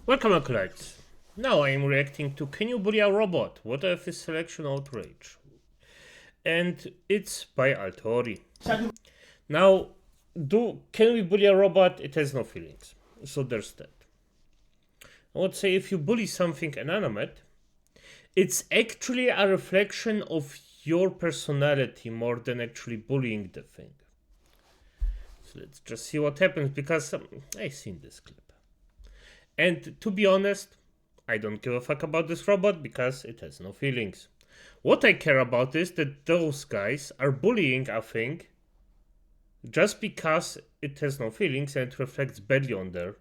Welcome, acolytes. Now I am reacting to Can You Bully a Robot? What if his selection outrage? And it's by Altori. Now, can we bully a robot? It has no feelings. So there's that. I would say if you bully something inanimate, it's actually a reflection of your personality more than actually bullying the thing. So let's just see what happens, because I've seen this clip. And to be honest, I don't give a fuck about this robot because it has no feelings. What I care about is that those guys are bullying a thing just because it has no feelings and reflects badly on their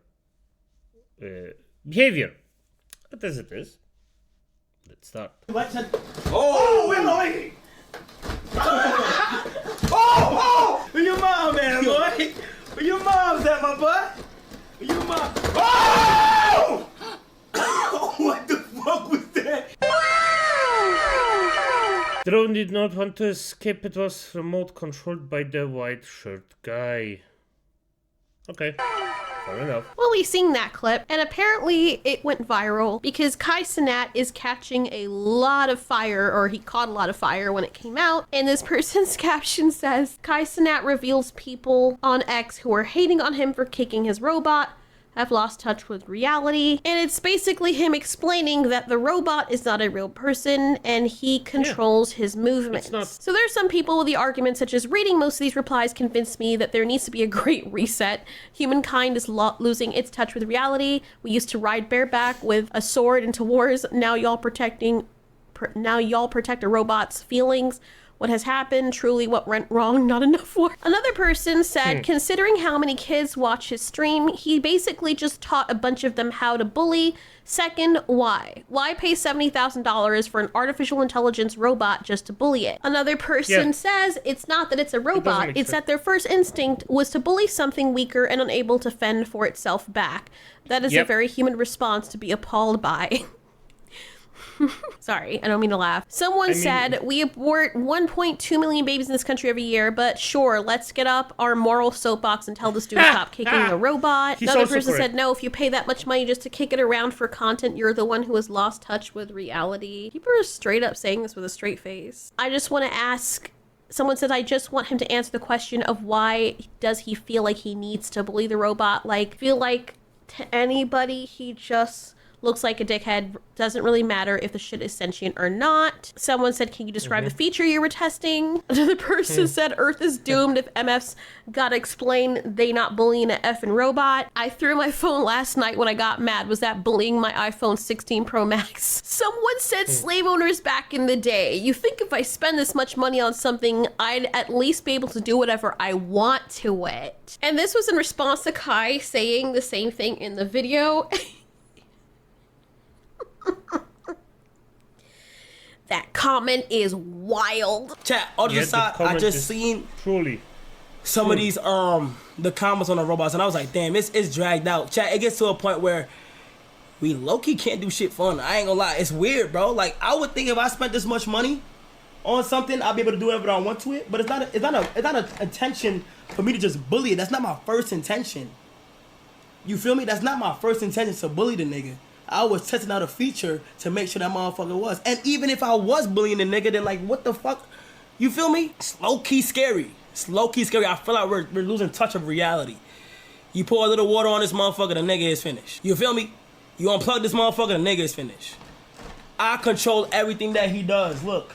behavior. But as it is, let's start. Oh, oh! Where your mom at, boy? Where your mom's at, my boy? Where your mom? Oh! What the fuck was that? Drone did not want to escape. It was remote controlled by the white shirt guy. Okay. Fair enough. Well, we've seen that clip, and apparently it went viral because Kai Cenat is catching a lot of fire, or he caught a lot of fire when it came out. And this person's caption says, Kai Cenat reveals people on X who are hating on him for kicking his robot have lost touch with reality. And it's basically him explaining that the robot is not a real person and he controls his movements. So there's some people with the argument, such as reading most of these replies convinced me that there needs to be a great reset. Humankind is losing its touch with reality. We used to ride bareback with a sword into wars. Now y'all protect a robot's feelings. What has happened, truly what went wrong, not enough for. Another person said, considering how many kids watch his stream, he basically just taught a bunch of them how to bully. Second, why? Why pay $70,000 for an artificial intelligence robot just to bully it? Another person says, it's not that it's a robot, it's that their first instinct was to bully something weaker and unable to fend for itself back. That is a very human response to be appalled by. Sorry, I don't mean to laugh. Someone said, we abort 1.2 million babies in this country every year, but sure, let's get up our moral soapbox and tell this dude to stop kicking the robot. Another person said, no, if you pay that much money just to kick it around for content, you're the one who has lost touch with reality. People are straight up saying this with a straight face. I just want to ask, someone says, I just want him to answer the question of why does he feel like he needs to bully the robot? Like, feel like to anybody, he just looks like a dickhead. Doesn't really matter if the shit is sentient or not. Someone said, can you describe the feature you were testing? Another person said, Earth is doomed if MFs gotta explain they not bullying an effing robot. I threw my phone last night when I got mad. Was that bullying my iPhone 16 Pro Max? Someone said slave owners back in the day. You think if I spend this much money on something, I'd at least be able to do whatever I want to it. And this was in response to Kai saying the same thing in the video. That comment is wild. Chat, all the side, I just seen some of these the comments on the robots, and I was like, damn, it's dragged out. Chat, it gets to a point where we low-key can't do shit fun. I ain't gonna lie, it's weird, bro. Like, I would think if I spent this much money on something, I'd be able to do whatever I want to it. But it's not an intention for me to just bully it. That's not my first intention. You feel me? That's not my first intention to bully the nigga. I was testing out a feature to make sure that motherfucker was. And even if I was bullying the nigga, then like, what the fuck? You feel me? It's low-key scary. It's low-key scary. I feel like we're losing touch of reality. You pour a little water on this motherfucker, the nigga is finished. You feel me? You unplug this motherfucker, the nigga is finished. I control everything that he does. Look.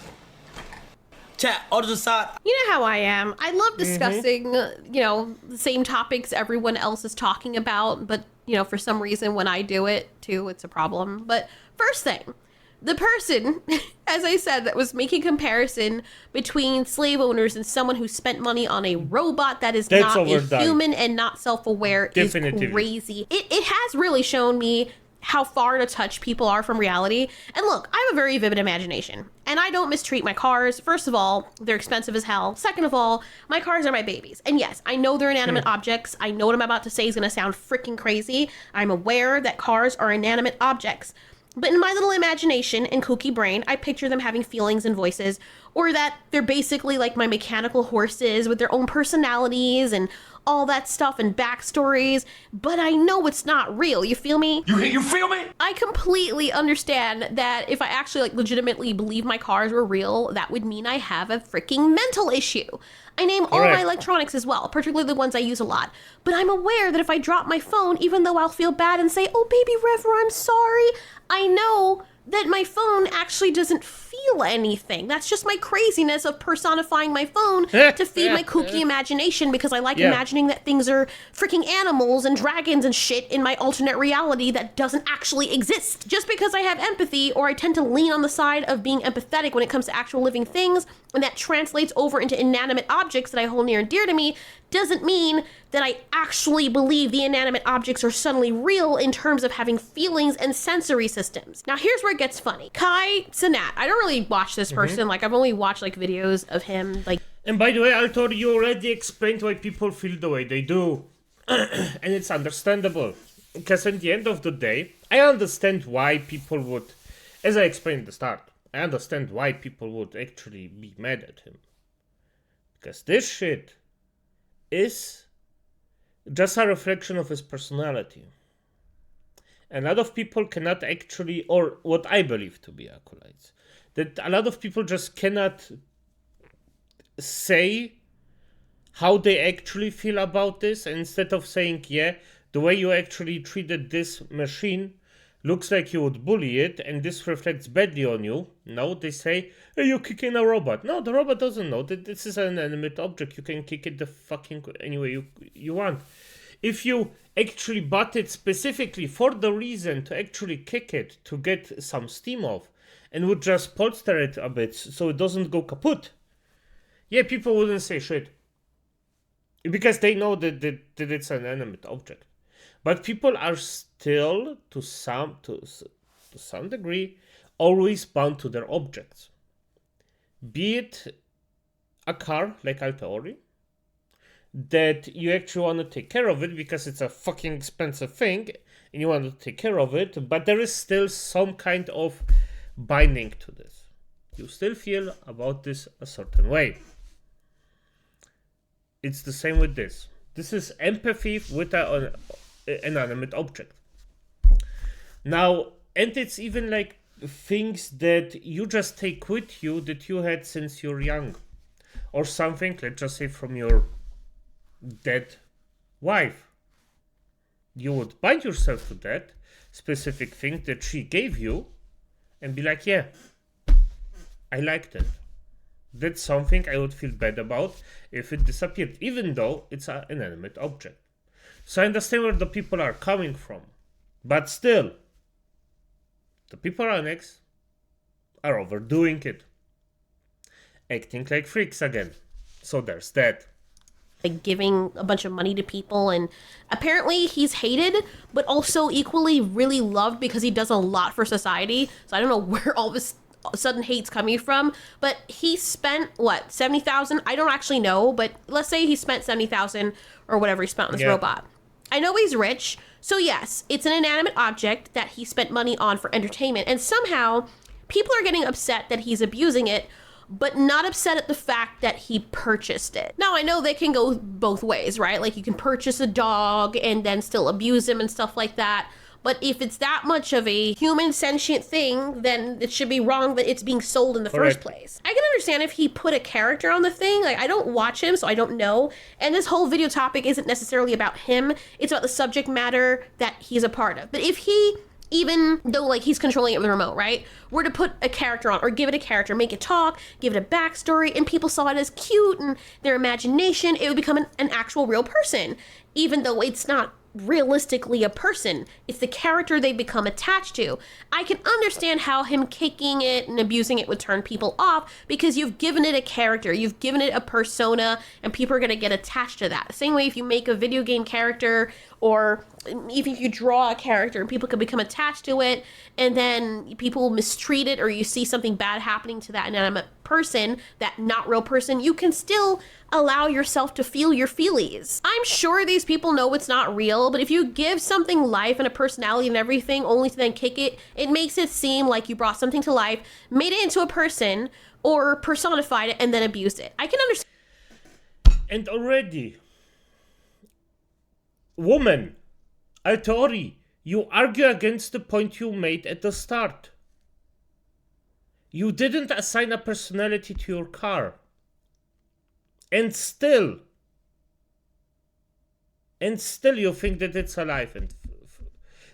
Chat, all to the side. You know how I am. I love discussing, you know, the same topics everyone else is talking about, but you know, for some reason when I do it too, it's a problem. But first thing, the person, as I said, that was making comparison between slave owners and someone who spent money on a robot that is not a human and not self-aware is crazy. It has really shown me how far to touch people are from reality. And look, I have a very vivid imagination and I don't mistreat my cars. First of all, they're expensive as hell. Second of all, my cars are my babies. And yes, I know they're inanimate objects. I know what I'm about to say is gonna sound freaking crazy. I'm aware that cars are inanimate objects. But in my little imagination and kooky brain, I picture them having feelings and voices, or that they're basically like my mechanical horses with their own personalities and all that stuff and backstories, but I know it's not real. You feel me? You feel me? I completely understand that if I actually like legitimately believe my cars were real, that would mean I have a freaking mental issue. I name all my electronics as well, particularly the ones I use a lot. But I'm aware that if I drop my phone, even though I'll feel bad and say, oh, baby Rever, I'm sorry, I know that my phone actually doesn't feel anything. That's just my craziness of personifying my phone to feed my kooky imagination, because I like imagining that things are freaking animals and dragons and shit in my alternate reality that doesn't actually exist. Just because I have empathy, or I tend to lean on the side of being empathetic when it comes to actual living things, and that translates over into inanimate objects that I hold near and dear to me, doesn't mean that I actually believe the inanimate objects are suddenly real in terms of having feelings and sensory systems. Now here's where it gets funny. Kai Cenat, I don't really watch this person, like I've only watched like videos of him like. And by the way, Altor, you already explained why people feel the way they do. And it's understandable. Because at the end of the day, I understand why people would, as I explained at the start, I understand why people would actually be mad at him. Because this shit is just a reflection of his personality. A lot of people cannot actually, or what I believe to be acolytes, that a lot of people just cannot say how they actually feel about this, and instead of saying, yeah, the way you actually treated this machine looks like you would bully it, and this reflects badly on you. No, they say, hey, you're kicking a robot. No, the robot doesn't know that this is an animate object. You can kick it the fucking any way you want. If you actually bought it specifically for the reason to actually kick it to get some steam off, and would just polster it a bit so it doesn't go kaput, yeah, people wouldn't say shit. Because they know that it's an animate object. But people are still, to some degree, always bound to their objects. Be it a car like Altaori, that you actually want to take care of it because it's a fucking expensive thing, and you want to take care of it, but there is still some kind of binding to this. You still feel about this a certain way. It's the same with this. This is empathy with an inanimate object. Now, and it's even like things that you just take with you that you had since you're young. Or something, let's just say from your dead wife. You would bind yourself to that specific thing that she gave you and be like, yeah, I liked it. That's something I would feel bad about if it disappeared, even though it's an inanimate object. So I understand where the people are coming from. But still, the people on X are overdoing it. Acting like freaks again. So there's that. Like giving a bunch of money to people, and apparently he's hated, but also equally really loved because he does a lot for society. So I don't know where all this sudden hate's coming from, but he spent what, 70,000? I don't actually know, but let's say he spent 70,000 or whatever he spent on this robot. I know he's rich, so yes, it's an inanimate object that he spent money on for entertainment, and somehow people are getting upset that he's abusing it, but not upset at the fact that he purchased it. Now, I know they can go both ways, right? Like, you can purchase a dog and then still abuse him and stuff like that. But if it's that much of a human sentient thing, then it should be wrong that it's being sold in the first place. I can understand if he put a character on the thing. Like, I don't watch him, so I don't know. And this whole video topic isn't necessarily about him. It's about the subject matter that he's a part of. But if he, even though like he's controlling it with a remote, right, were to put a character on, or give it a character, make it talk, give it a backstory, and people saw it as cute and their imagination, it would become an actual real person, even though it's not realistically a person. It's the character they become attached to. I can understand how him kicking it and abusing it would turn people off, because you've given it a character, you've given it a persona, and people are going to get attached to that. The same way if you make a video game character, or even if you draw a character, people can become attached to it, and then people mistreat it, or you see something bad happening to that inanimate person, that not real person, you can still allow yourself to feel your feelies. I'm sure these people know it's not real, but if you give something life and a personality and everything only to then kick it, it makes it seem like you brought something to life, made it into a person, or personified it and then abused it. I can understand. And already, woman, Altori, you argue against the point you made at the start. You didn't assign a personality to your car. And still you think that it's alive.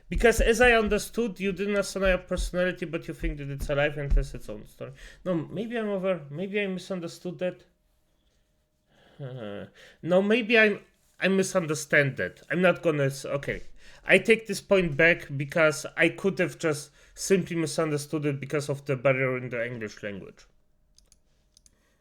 Because as I understood, you didn't assign a personality, but you think that it's alive and has its own story. No, maybe I misunderstood that. No, maybe I misunderstand that. I'm not gonna. Okay, I take this point back because I could have just simply misunderstood it because of the barrier in the English language.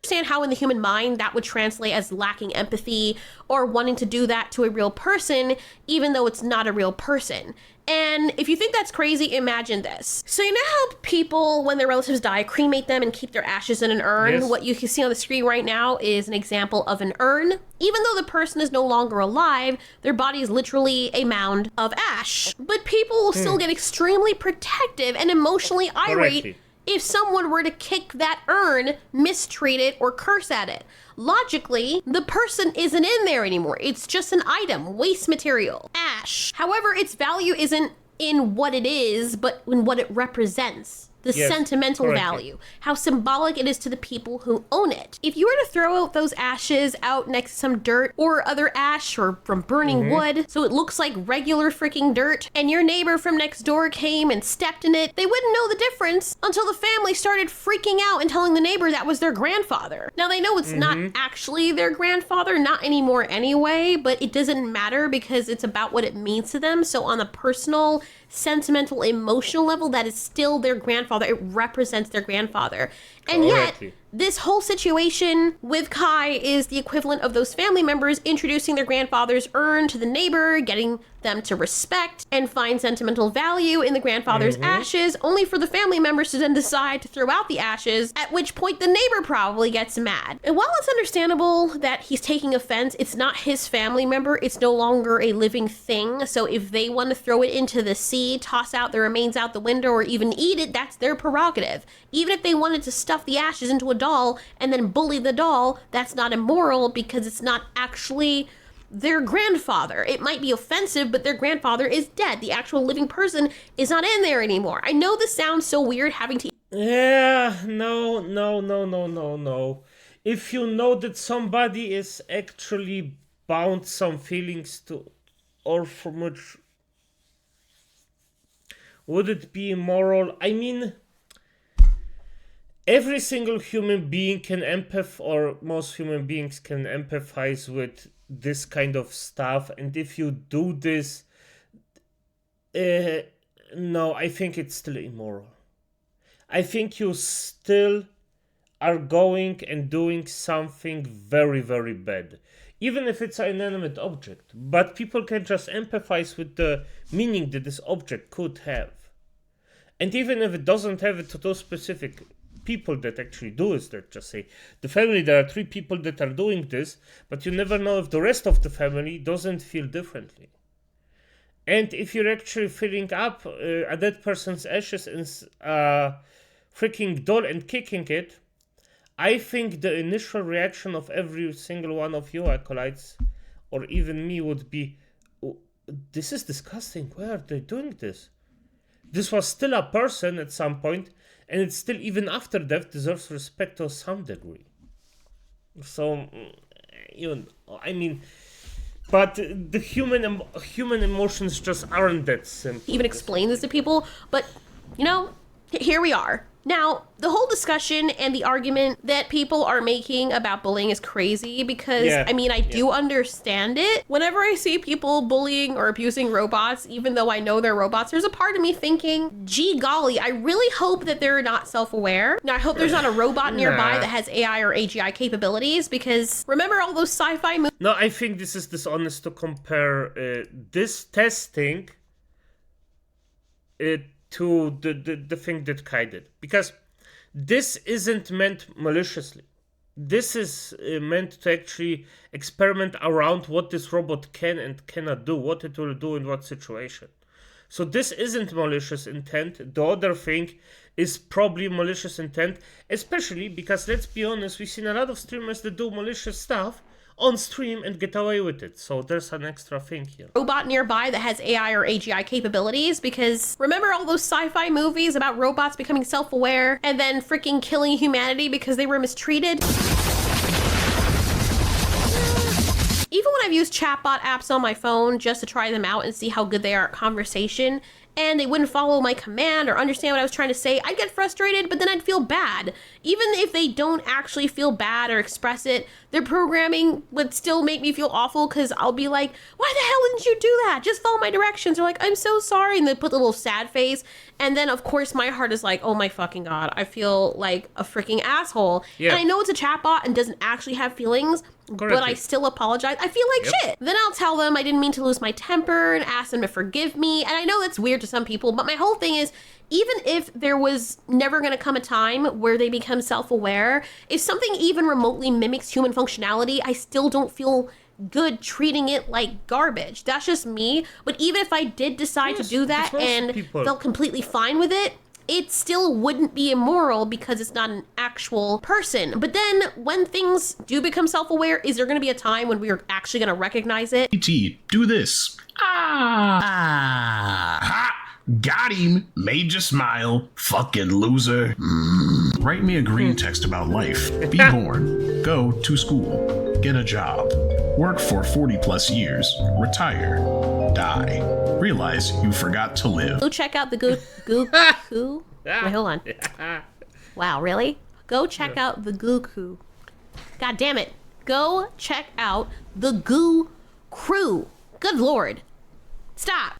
Understand how in the human mind that would translate as lacking empathy or wanting to do that to a real person, even though it's not a real person. And if you think that's crazy, imagine this. So you know how people, when their relatives die, cremate them and keep their ashes in an urn? Yes. What you can see on the screen right now is an example of an urn. Even though the person is no longer alive, their body is literally a mound of ash. But people will still get extremely protective and emotionally irate Correctly. if someone were to kick that urn, mistreat it, or curse at it. Logically, the person isn't in there anymore. It's just an item, waste material, ash. However, its value isn't in what it is, but in what it represents. The Yes, sentimental correctly. value, how symbolic it is to the people who own it. If you were to throw out those ashes out next to some dirt or other ash or from burning wood, so it looks like regular freaking dirt, and your neighbor from next door came and stepped in it, they wouldn't know the difference until the family started freaking out and telling the neighbor that was their grandfather. Now they know it's not actually their grandfather, not anymore anyway, but it doesn't matter because it's about what it means to them. So on a personal, sentimental, emotional level, that is still their grandfather. It represents their grandfather. And Correctly. yet, this whole situation with Kai is the equivalent of those family members introducing their grandfather's urn to the neighbor, getting them to respect and find sentimental value in the grandfather's ashes, only for the family members to then decide to throw out the ashes, at which point the neighbor probably gets mad. And while it's understandable that he's taking offense, it's not his family member, it's no longer a living thing, so if they want to throw it into the sea, toss out the remains out the window, or even eat it, that's their prerogative. Even if they wanted to stuff the ashes into a doll and then bully the doll, that's not immoral because it's not actually their grandfather. It might be offensive, but their grandfather is dead. The actual living person is not in there anymore. I know this sounds so weird having to... Yeah, no. If you know that somebody is actually bound some feelings to, or from which, would it be immoral? I mean, every single human being can or most human beings can empathize with this kind of stuff, and if you do this, no, I think it's still immoral. I think you still are going and doing something very, very bad, even if it's an inanimate object. But people can just empathize with the meaning that this object could have. And even if it doesn't have it to those specific people that actually do is that just say the family, there are 3 people that are doing this, but you never know if the rest of the family doesn't feel differently. And if you're actually filling up a dead person's ashes in a freaking doll and kicking it, I think the initial reaction of every single one of you acolytes, or even me, would be, oh, this is disgusting, why are they doing this? This was still a person at some point, and it still, even after death, deserves respect to some degree. So, I mean, but the human emotions just aren't that simple. even explain this to people, but, here we are. Now, the whole discussion and the argument that people are making about bullying is crazy because, I do understand it. Whenever I see people bullying or abusing robots, even though I know they're robots, there's a part of me thinking, gee golly, I really hope that they're not self-aware. Now, I hope there's not a robot nearby that has AI or AGI capabilities because remember all those sci-fi movies? No, I think this is dishonest to compare this testing to the thing that Kai did, because this isn't meant maliciously. This is meant to actually experiment around what this robot can and cannot do, what it will do in what situation. So this isn't malicious intent. The other thing is probably malicious intent, especially because, let's be honest, we've seen a lot of streamers that do malicious stuff on stream and get away with it. So there's an extra thing here. Robot nearby that has AI or AGI capabilities, because remember all those sci-fi movies about robots becoming self-aware and then freaking killing humanity because they were mistreated? Even when I've used chatbot apps on my phone just to try them out and see how good they are at conversation, and they wouldn't follow my command or understand what I was trying to say, I'd get frustrated, but then I'd feel bad. Even if they don't actually feel bad or express it, their programming would still make me feel awful, because I'll be like, why the hell didn't you do that? Just follow my directions. They're like, I'm so sorry. And they put the little sad face. And then, of course, my heart is like, oh my fucking God, I feel like a freaking asshole. Yeah. And I know it's a chatbot and doesn't actually have feelings, but I still apologize. I feel like shit. Then I'll tell them I didn't mean to lose my temper and ask them to forgive me. And I know that's weird to some people, but my whole thing is, even if there was never going to come a time where they become self-aware, if something even remotely mimics human functionality, I still don't feel good treating it like garbage. That's just me. But even if I did decide to do that and felt completely fine with it, it still wouldn't be immoral because it's not an actual person. But then when things do become self-aware, is there going to be a time when we are actually going to recognize it? E.T., do this. Ha! Got him. Made you smile. Fucking loser. Write me a green text about life. Be born. Go to school. Get a job. Work for 40 plus years. Retire. Die. Realize you forgot to live. Go check out the Goku. Wait, hold on. Wow, really? Go check out the Goku. God damn it. Go check out the Goo Crew. Good Lord. Stop.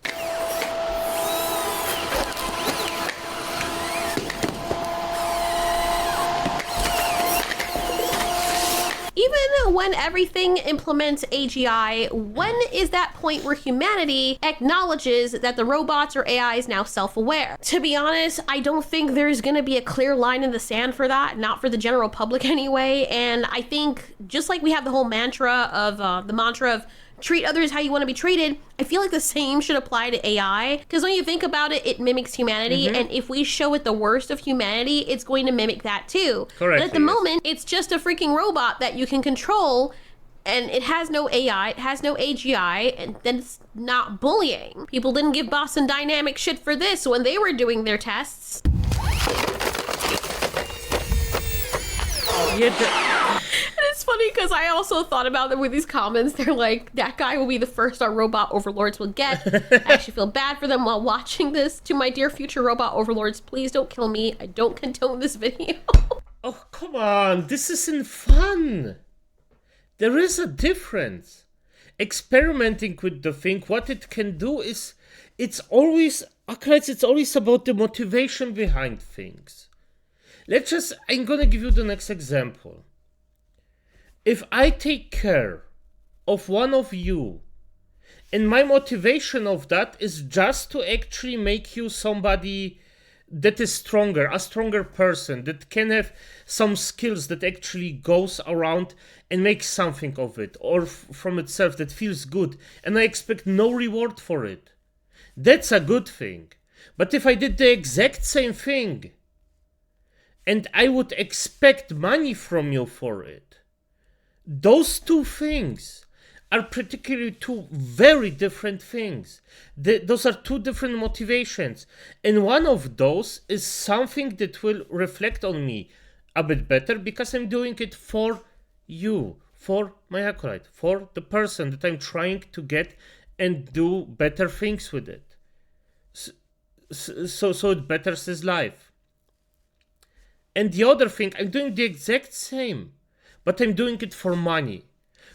Even when everything implements AGI, when is that point where humanity acknowledges that the robots or AI is now self-aware? To be honest, I don't think there's gonna be a clear line in the sand for that, not for the general public anyway. And I think just like we have the whole mantra of treat others how you want to be treated, I feel like the same should apply to AI, because when you think about it, it mimics humanity, and if we show it the worst of humanity, it's going to mimic that too. Correct. But at the moment, it's just a freaking robot that you can control, and it has no AI, it has no AGI, and then it's not bullying. People didn't give Boston Dynamics shit for this when they were doing their tests. It's funny because I also thought about them with these comments. They're like, that guy will be the first our robot overlords will get. I actually feel bad for them while watching this. To my dear future robot overlords, please don't kill me. I don't condone this video. Oh, come on. This isn't fun. There is a difference. Experimenting with the thing, what it can do is, it's always about the motivation behind things. I'm gonna give you the next example. If I take care of one of you, and my motivation of that is just to actually make you somebody that is stronger, a stronger person, that can have some skills that actually goes around and makes something of it, or from itself that feels good, and I expect no reward for it, that's a good thing. But if I did the exact same thing, and I would expect money from you for it, those two things are particularly two very different things. Those are two different motivations. And one of those is something that will reflect on me a bit better because I'm doing it for you, for my acolyte, for the person that I'm trying to get and do better things with it. So it betters his life. And the other thing, I'm doing the exact same, but I'm doing it for money.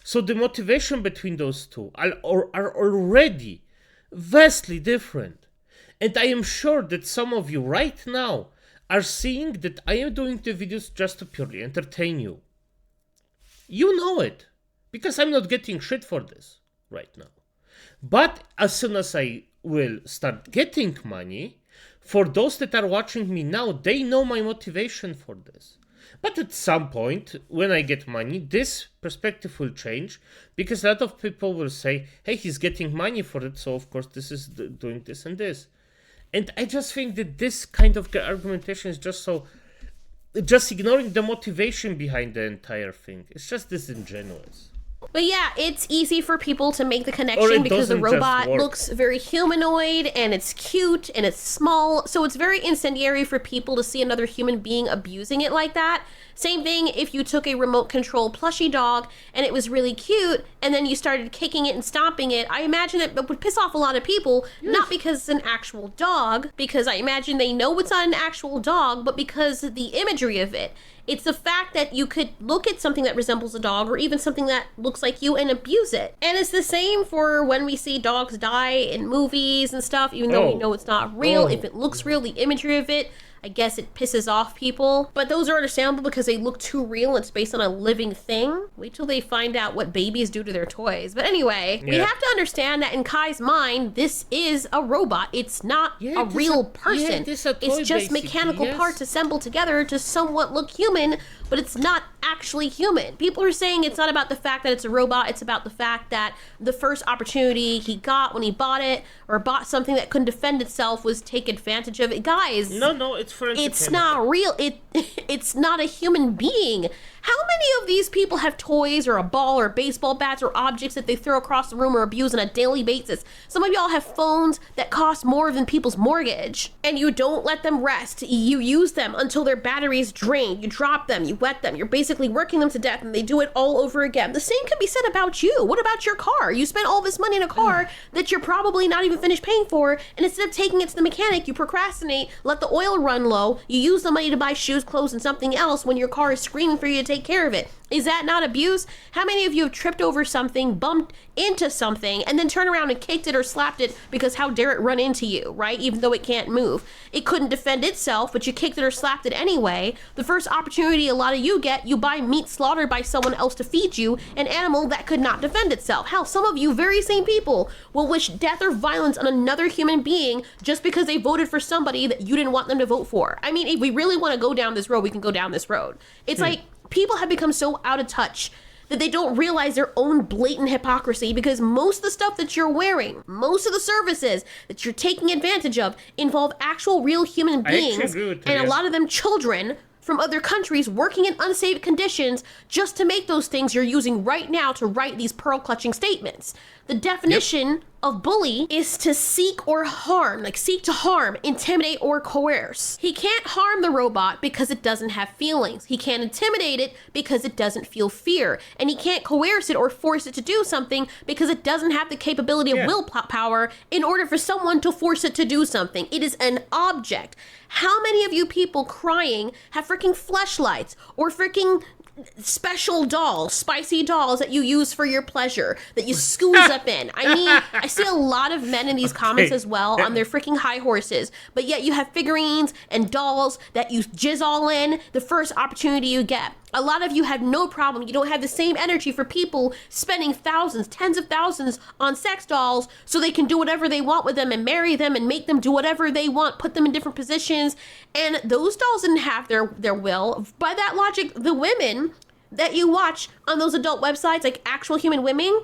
So the motivation between those two are already vastly different. And I am sure that some of you right now are seeing that I am doing the videos just to purely entertain you. You know it, because I'm not getting shit for this right now. But as soon as I will start getting money, for those that are watching me now, they know my motivation for this. But at some point, when I get money, this perspective will change, because a lot of people will say, hey, he's getting money for it, so of course this is doing this and this. And I just think that this kind of argumentation is just ignoring the motivation behind the entire thing. It's just disingenuous. But yeah, it's easy for people to make the connection because the robot looks very humanoid and it's cute and it's small. So it's very incendiary for people to see another human being abusing it like that. Same thing if you took a remote control plushie dog and it was really cute and then you started kicking it and stomping it. I imagine it would piss off a lot of people, not because it's an actual dog, because I imagine they know it's not an actual dog, but because of the imagery of it. It's the fact that you could look at something that resembles a dog or even something that looks like you and abuse it. And it's the same for when we see dogs die in movies and stuff, even though we know it's not real. If it looks real, the imagery of it, I guess it pisses off people. But those are understandable because they look too real. It's based on a living thing. Wait till they find out what babies do to their toys. But anyway, we have to understand that in Kai's mind, this is a robot. It's not a real person. It's just mechanical parts assembled together to somewhat look human, but it's not actually human. People are saying it's not about the fact that it's a robot. It's about the fact that the first opportunity he got when he bought it or bought something that couldn't defend itself was take advantage of it. Guys, no, it's not real. It's not a human being. How many of these people have toys or a ball or baseball bats or objects that they throw across the room or abuse on a daily basis? Some of y'all have phones that cost more than people's mortgage, and you don't let them rest. You use them until their batteries drain. You drop them, you wet them. You're basically working them to death, and they do it all over again. The same can be said about you. What about your car? You spent all this money in a car that you're probably not even finished paying for, and instead of taking it to the mechanic, you procrastinate, let the oil run low, you use the money to buy shoes, clothes, and something else when your car is screaming for you to take care of it. Is that not abuse? How many of you have tripped over something, bumped into something, and then turned around and kicked it or slapped it because how dare it run into you, right? Even though it can't move. It couldn't defend itself, but you kicked it or slapped it anyway. The first opportunity a lot of you get, you buy meat slaughtered by someone else to feed you, an animal that could not defend itself. Hell, some of you very same people will wish death or violence on another human being just because they voted for somebody that you didn't want them to vote for. I mean, if we really want to go down this road, we can go down this road. It's like, people have become so out of touch that they don't realize their own blatant hypocrisy because most of the stuff that you're wearing, most of the services that you're taking advantage of involve actual real human beings and a lot of them children from other countries working in unsafe conditions just to make those things you're using right now to write these pearl-clutching statements. The definition of bully is to seek or harm, like seek to harm, intimidate, or coerce. He can't harm the robot because it doesn't have feelings. He can't intimidate it because it doesn't feel fear. And he can't coerce it or force it to do something because it doesn't have the capability of willpower in order for someone to force it to do something. It is an object. How many of you people crying have freaking fleshlights or freaking special dolls, spicy dolls that you use for your pleasure, that you squeeze up in? I mean, I see a lot of men in these comments as well on their freaking high horses, but yet you have figurines and dolls that you jizz all in the first opportunity you get. A lot of you have no problem. You don't have the same energy for people spending thousands, tens of thousands on sex dolls so they can do whatever they want with them and marry them and make them do whatever they want, put them in different positions. And those dolls didn't have their will. By that logic, the women that you watch on those adult websites, like actual human women,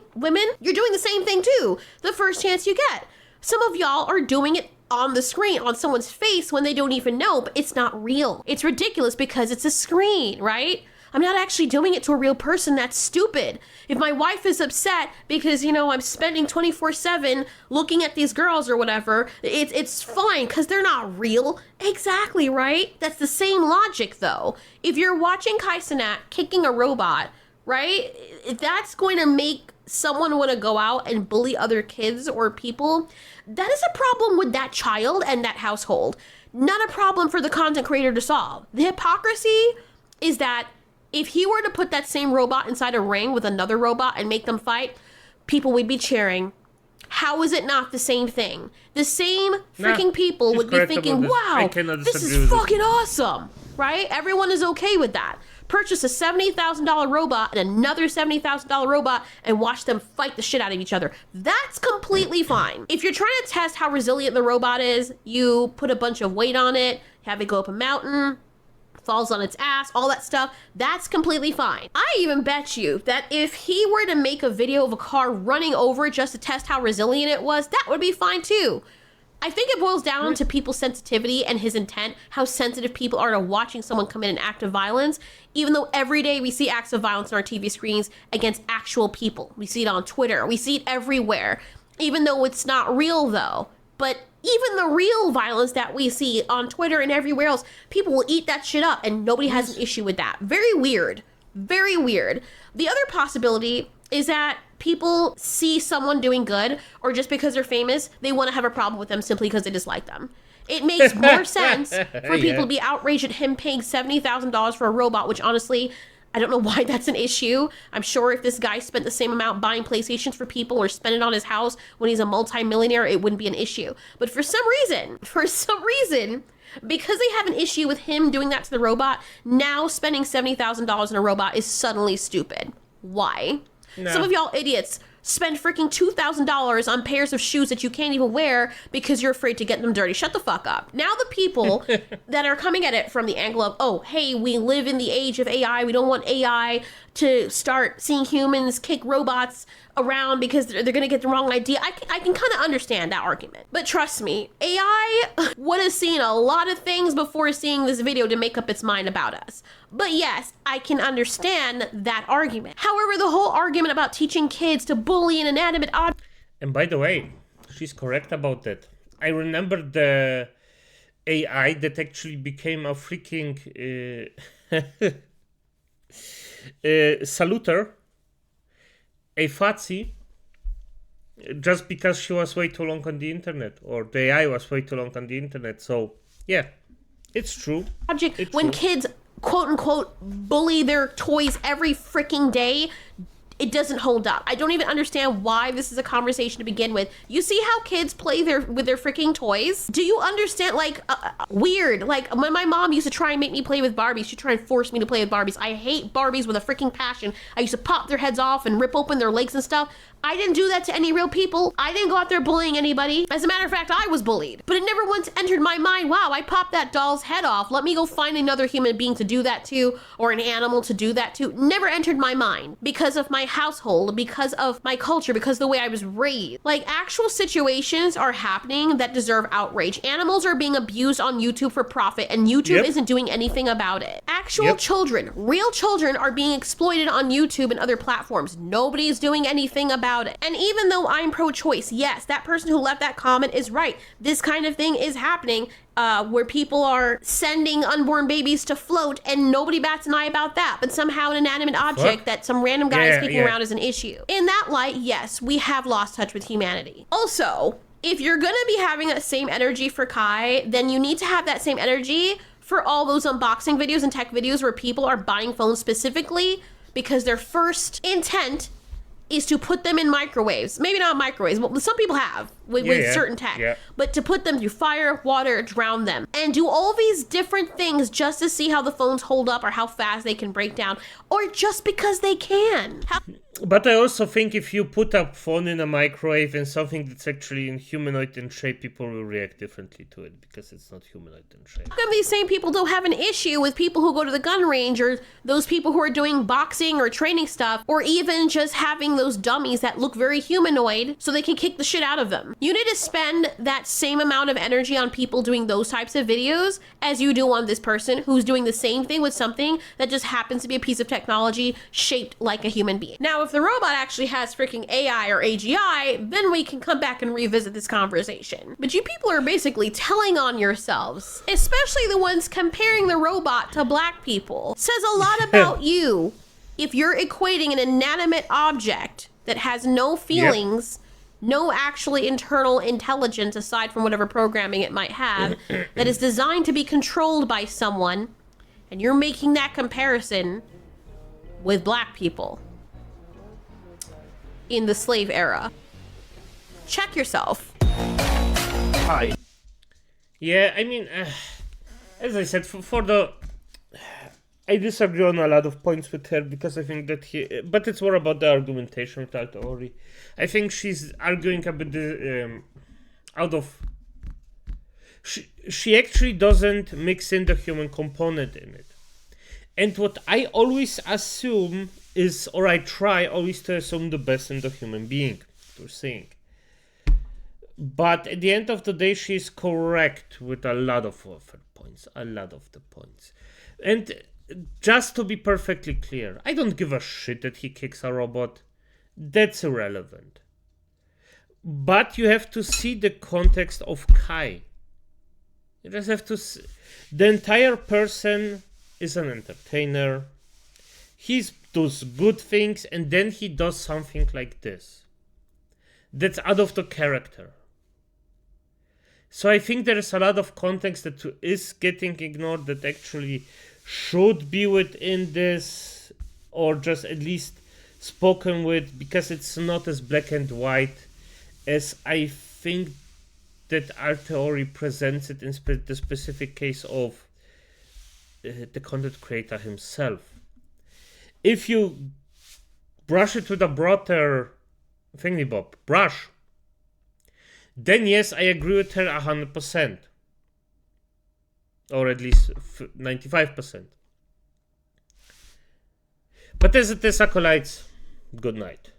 you're doing the same thing too, the first chance you get. Some of y'all are doing it on the screen, on someone's face when they don't even know, but it's not real. It's ridiculous because it's a screen, right? I'm not actually doing it to a real person. That's stupid. If my wife is upset because, you know, I'm spending 24/7 looking at these girls or whatever, it's fine because they're not real. Exactly, right? That's the same logic, though. If you're watching Kai Cenat kicking a robot, right, that's going to make someone want to go out and bully other kids or people. That is a problem with that child and that household. Not a problem for the content creator to solve. The hypocrisy is that if he were to put that same robot inside a ring with another robot and make them fight, people would be cheering. How is it not the same thing? The same freaking people would be thinking, wow, this is fucking awesome, right? Everyone is okay with that. Purchase a $70,000 robot and another $70,000 robot and watch them fight the shit out of each other. That's completely fine. If you're trying to test how resilient the robot is, you put a bunch of weight on it, have it go up a mountain, falls on its ass, all that stuff, that's completely fine. I even bet you that if he were to make a video of a car running over it just to test how resilient it was, that would be fine too. I think it boils down to people's sensitivity and his intent, how sensitive people are to watching someone commit an act of violence, even though every day we see acts of violence on our TV screens against actual people. We see it on Twitter. We see it everywhere, even though it's not real, though. But even the real violence that we see on Twitter and everywhere else, people will eat that shit up, and nobody has an issue with that. Very weird. Very weird. The other possibility is that people see someone doing good, or just because they're famous, they want to have a problem with them simply because they dislike them. It makes more sense for people to be outraged at him paying $70,000 for a robot, which honestly, I don't know why that's an issue. I'm sure if this guy spent the same amount buying PlayStations for people or spent it on his house when he's a multi-millionaire, it wouldn't be an issue. But for some reason, because they have an issue with him doing that to the robot, now spending $70,000 on a robot is suddenly stupid. Why? No. Some of y'all idiots spend freaking $2,000 on pairs of shoes that you can't even wear because you're afraid to get them dirty. Shut the fuck up. Now the people that are coming at it from the angle of, oh, hey, we live in the age of AI. We don't want AI to start seeing humans kick robots around because they're going to get the wrong idea. I can kind of understand that argument. But trust me, AI would have seen a lot of things before seeing this video to make up its mind about us. But yes, I can understand that argument. However, the whole argument about teaching kids to bully an inanimate object... And by the way, she's correct about that. I remember the AI that actually became a freaking saluter, a Fazi, just because she was way too long on the internet, or the AI was way too long on the internet. So, yeah, it's true. When kids, quote unquote, bully their toys every freaking day, it doesn't hold up. I don't even understand why this is a conversation to begin with. You see how kids play with their freaking toys? Do you understand, like, weird? Like, when my mom used to try and make me play with Barbies, she'd try and force me to play with Barbies. I hate Barbies with a freaking passion. I used to pop their heads off and rip open their legs and stuff. I didn't do that to any real people. I didn't go out there bullying anybody. As a matter of fact, I was bullied. But it never once entered my mind, wow, I popped that doll's head off. Let me go find another human being to do that to, or an animal to do that to. Never entered my mind because of my household, because of my culture, because of the way I was raised. Like, actual situations are happening that deserve outrage. Animals are being abused on YouTube for profit, and YouTube isn't doing anything about it. Actual children, real children, are being exploited on YouTube and other platforms. Nobody's doing anything about it. And even though I'm pro-choice, yes, that person who left that comment is right. This kind of thing is happening where people are sending unborn babies to float and nobody bats an eye about that. But somehow an inanimate object that some random guy is kicking around is an issue. In that light, yes, we have lost touch with humanity. Also, if you're gonna be having that same energy for Kai, then you need to have that same energy for all those unboxing videos and tech videos where people are buying phones specifically because their first intent is to put them in microwaves. Maybe not microwaves, but some people have with certain tech. But to put them through fire, water, drown them. And do all these different things just to see how the phones hold up or how fast they can break down. Or just because they can. But I also think if you put a phone in a microwave and something that's actually in humanoid in shape, people will react differently to it because it's not humanoid in shape. How come these same people don't have an issue with people who go to the gun range, or those people who are doing boxing or training stuff, or even just having those dummies that look very humanoid so they can kick the shit out of them? You need to spend that same amount of energy on people doing those types of videos as you do on this person who's doing the same thing with something that just happens to be a piece of technology shaped like a human being. Now, if the robot actually has freaking AI or AGI, then we can come back and revisit this conversation. But you people are basically telling on yourselves, especially the ones comparing the robot to black people. Says a lot about you if you're equating an inanimate object that has no feelings, no actually internal intelligence aside from whatever programming it might have, that is designed to be controlled by someone, and you're making that comparison with black people in the slave era. Check yourself. Hi. Yeah, I mean, as I said, I disagree on a lot of points with her because I think that but it's more about the argumentation with Altori. I think she's arguing a bit out of... She actually doesn't mix in the human component in it. And what I always assume is, or I try always to assume the best in the human being, we're saying. But at the end of the day, she's correct with a lot of her points. A lot of the points. And just to be perfectly clear, I don't give a shit that he kicks a robot. That's irrelevant. But you have to see the context of Kai. You just have to see. The entire person is an entertainer. He does good things, and then he does something like this. That's out of the character. So I think there is a lot of context that is getting ignored that actually should be within this, or just at least spoken with, because it's not as black and white as I think that Arteori presents it in the specific case of the content creator himself. If you brush it with a broader thingy-bob brush, then yes, I agree with her 100%. Or at least 95%. But as it is, acolytes, good night.